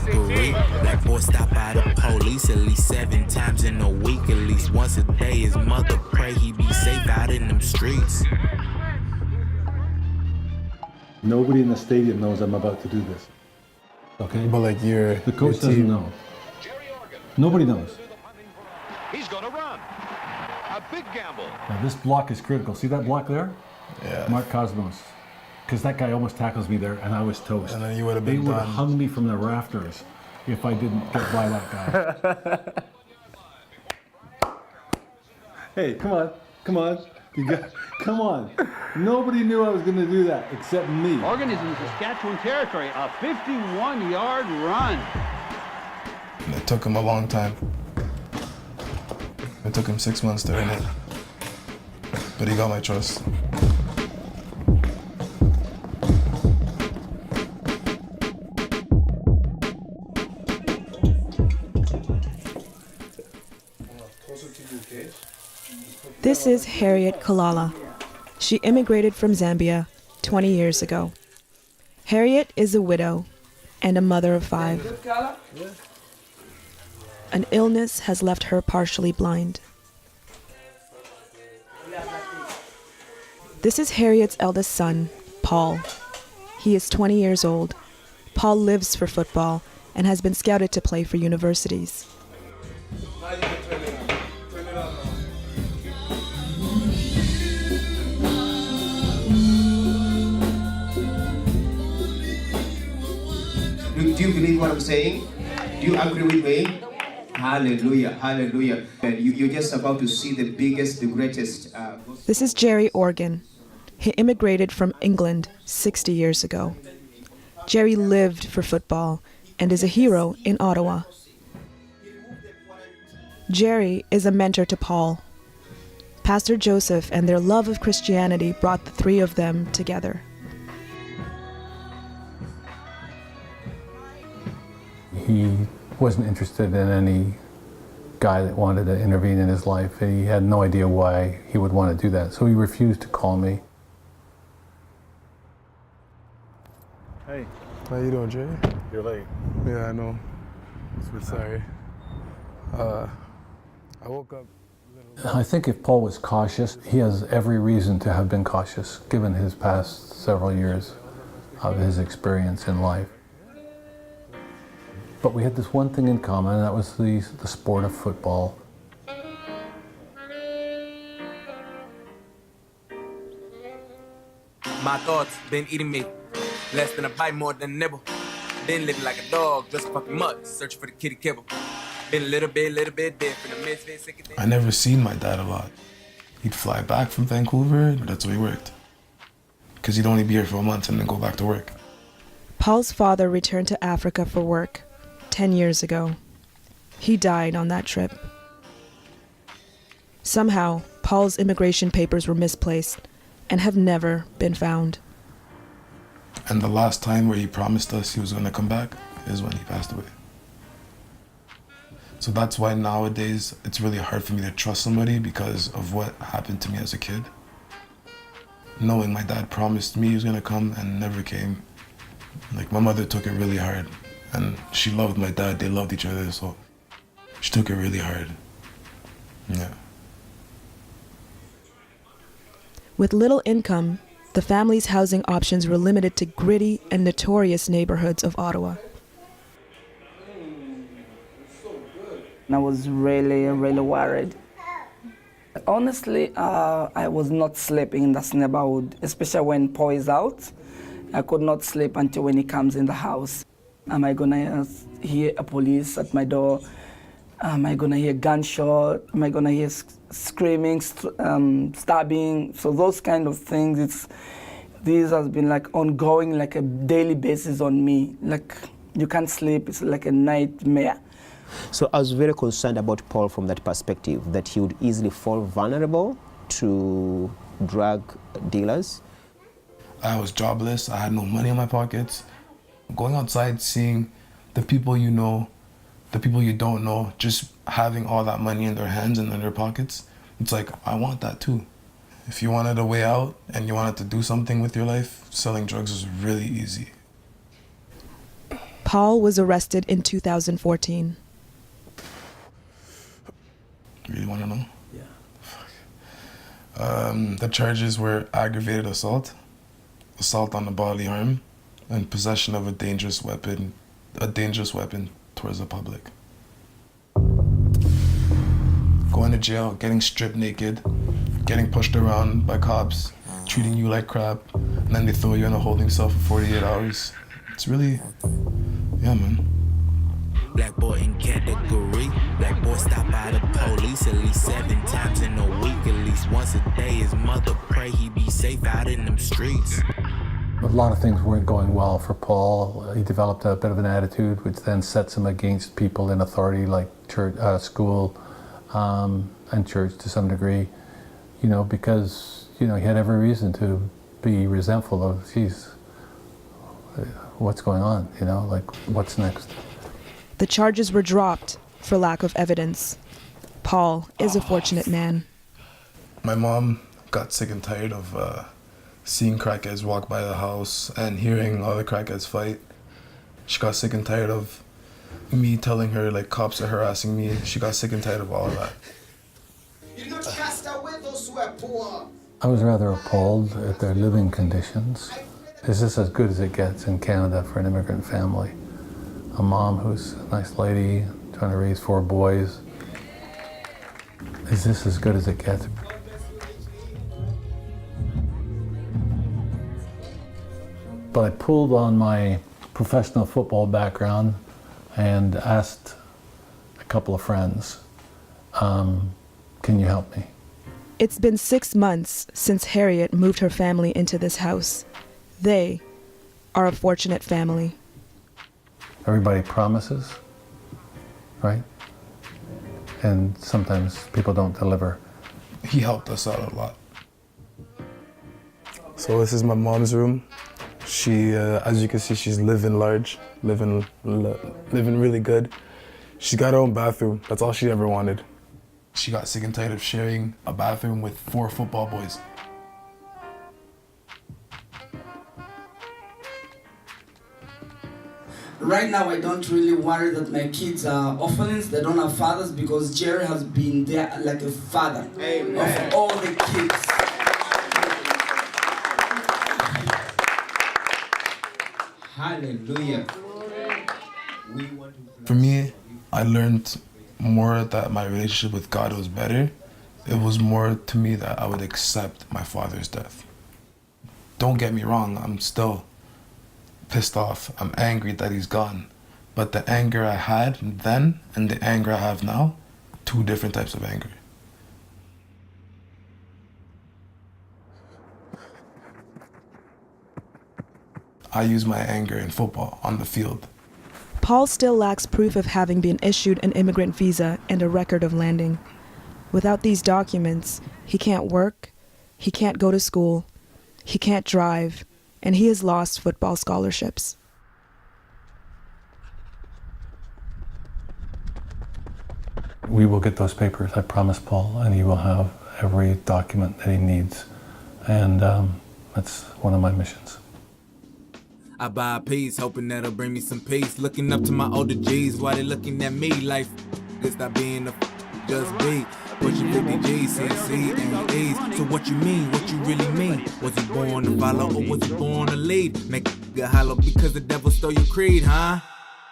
slippery. Black boy stop by the police at least 7 times in a week. At least once a day his mother pray he be safe out in them streets. Nobody in the stadium knows I'm about to do this. Okay? But like the coach doesn't know. Nobody knows. He's gonna run. A big gamble. Now this block is critical. See that block there? Yeah. Mark Cosmos. Because that guy almost tackles me there and I was toast. And then you would have They been would done. have hung me from the rafters if I didn't get by that guy. Hey, come on. Come on. Come on. Nobody knew I was going to do that except me. Oregon is in Saskatchewan territory. A 51-yard run. It took him a long time. It took him 6 months to earn it. But he got my trust. This is Harriet Kalala. She immigrated from Zambia 20 years ago. Harriet is a widow and a mother of 5. An illness has left her partially blind. This is Harriet's eldest son, Paul. He is 20 years old. Paul lives for football and has been scouted to play for universities. Do you believe what I'm saying? Do you agree with me? Hallelujah, hallelujah. And you're just about to see the biggest, the greatest. This is Jerry Organ. He immigrated from England 60 years ago. Jerry lived for football and is a hero in Ottawa. Jerry is a mentor to Paul. Pastor Joseph and their love of Christianity brought the 3 of them together. He wasn't interested in any guy that wanted to intervene in his life. He had no idea why he would want to do that, so he refused to call me. Hey. How you doing, Jay? You're late. Yeah, I know. Sorry. I woke up. I think if Paul was cautious, he has every reason to have been cautious, given his past several years of his experience in life. But we had this one thing in common, and that was the sport of football. My thoughts been eating me. Less than a bite, more than a nibble. Been living like a dog, just fucking mud, searching for the kitty kibble. Been a little bit dead for the misfit, sick of I never seen my dad a lot. He'd fly back from Vancouver, that's where he worked. Because he'd only be here for a month and then go back to work. Paul's father returned to Africa for work 10 years ago. He died on that trip. Somehow, Paul's immigration papers were misplaced and have never been found. And the last time where he promised us he was going to come back is when he passed away. So that's why nowadays it's really hard for me to trust somebody because of what happened to me as a kid. Knowing my dad promised me he was going to come and never came. Like, my mother took it really hard. And she loved my dad, they loved each other, so she took it really hard. Yeah. With little income, the family's housing options were limited to gritty and notorious neighborhoods of Ottawa. I was really worried. Honestly, I was not sleeping in this neighborhood, especially when Paul is out. I could not sleep until when he comes in the house. Am I gonna hear a police at my door? Am I gonna hear gunshot? Am I gonna hear screaming, stabbing? So those kind of things, this has been like ongoing, like a daily basis on me. Like, you can't sleep, it's like a nightmare. So I was very concerned about Paul from that perspective, that he would easily fall vulnerable to drug dealers. I was jobless, I had no money in my pockets. Going outside, seeing the people you know, the people you don't know, just having all that money in their hands and in their pockets, it's like, I want that too. If you wanted a way out and you wanted to do something with your life, selling drugs was really easy. Paul was arrested in 2014. You really want to know? Yeah. The charges were aggravated assault on the bodily harm, and possession of a dangerous weapon towards the public. Going to jail, getting stripped naked, getting pushed around by cops, treating you like crap, and then they throw you in a holding cell for 48 hours. It's really, yeah, man. Black boy in category. Black boy stop by the police at least 7 times in a week. At least once a day. His mother pray he be safe out in them streets. A lot of things weren't going well for Paul. He developed a bit of an attitude, which then sets him against people in authority, like church, school, and church to some degree. You know, because he had every reason to be resentful of, geez, what's going on? Like, what's next? The charges were dropped for lack of evidence. Paul is a fortunate man. My mom got sick and tired of seeing crackheads walk by the house and hearing all the crackheads fight. She got sick and tired of me telling her, like, cops are harassing me. She got sick and tired of all of that. You not cast away those who are poor. I was rather appalled at their living conditions. Is this as good as it gets in Canada for an immigrant family? A mom who's a nice lady, trying to raise 4 boys. Is this as good as it gets? But I pulled on my professional football background and asked a couple of friends, can you help me? It's been 6 months since Harriet moved her family into this house. They are a fortunate family. Everybody promises, right? And sometimes people don't deliver. He helped us out a lot. So this is my mom's room. She, as you can see, she's living large, living really good. She's got her own bathroom. That's all she ever wanted. She got sick and tired of sharing a bathroom with 4 football boys. Right now, I don't really worry that my kids are orphans. They don't have fathers because Jerry has been there like a father of all the kids. Hallelujah. For me, I learned more that my relationship with God was better. It was more to me that I would accept my father's death. Don't get me wrong, I'm still pissed off. I'm angry that he's gone. But the anger I had then and the anger I have now, 2 different types of anger. I use my anger in football on the field. Paul still lacks proof of having been issued an immigrant visa and a record of landing. Without these documents, he can't work, he can't go to school, he can't drive, and he has lost football scholarships. We will get those papers, I promise Paul, and he will have every document that he needs. And that's one of my missions. I buy a piece, hoping that'll bring me some peace. Looking up to my older G's, why they looking at me like this? Stop being a just be. Pushing 50 G's, CC, and E's. So what you mean? What you really mean? Was he born to follow or was he born to lead? Make it hollow because the devil stole your creed, huh?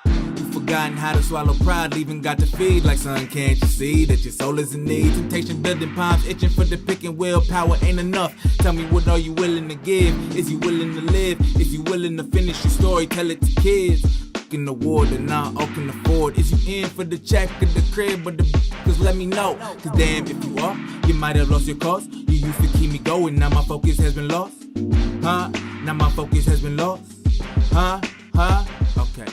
You forgotten how to swallow pride, leaving got to feed. Like, son, can't you see that your soul is in need? Temptation building palms, itching for the pick and willpower ain't enough. Tell me, what are you willing to give? Is you willing to live? Is you willing to finish your story? Tell it to kids. In the war that now I can afford. Is you in for the check of the crib or the cause let me know. Cause damn, if you are, you might have lost your cause. You used to keep me going, now my focus has been lost. Huh? Now my focus has been lost. Huh? Okay.